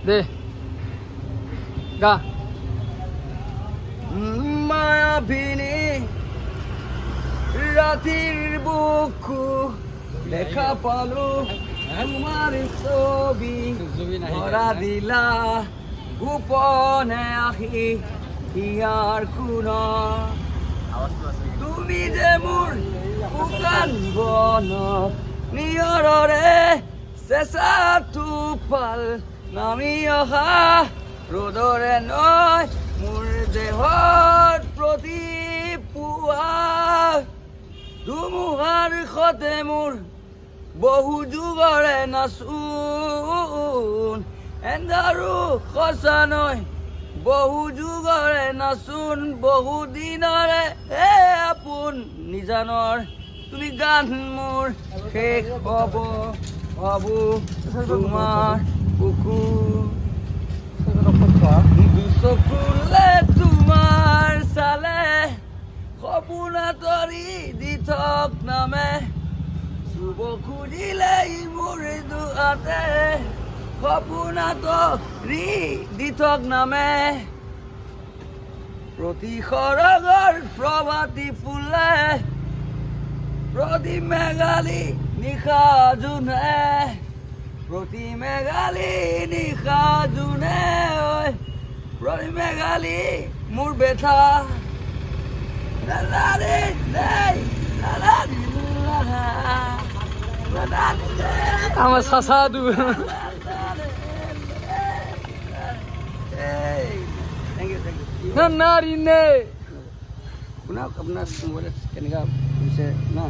দে গা মায়াবিনী ৰাতিৰ বুকু দেখা পালো তোমাৰ ছবি ধৰা দিলা গোপনে আহি ইয়াৰ কোন তুমি যে মোৰ শুকান বন নিয়ৰৰে চেঁচা টোপাল নামি অহা ৰ'দৰে নয় মোৰ দেহত প্ৰতিপুৱা ধুমুহাৰ সতে মোৰ বহু যুগৰে নাচোন এন্ধাৰো সঁচা নয় বহু যুগৰে নাচোন বহু দিনৰে হে আপোন নিজানৰ তুমি গান মোৰ শেষ হব ভাবো তোমাৰ বুকু চকুলে তোমাৰ চালে সপোন তৰি দি থক নামে চুব খুজিলে মোৰ দুহাতে সপোন তৰি দি থক নামে প্ৰতি সৰগৰ প্ৰভাতী ফুলে প্ৰতি মেঘালী নিশা জোনে প্ৰতি মেঘালী নিশা জোনে প্ৰতি মেঘালী মোৰ বেথা আমাৰ চাচা দু নাৰী নে শুনক আপোনাৰ মোবাইলত কেনেকুৱা হৈছে না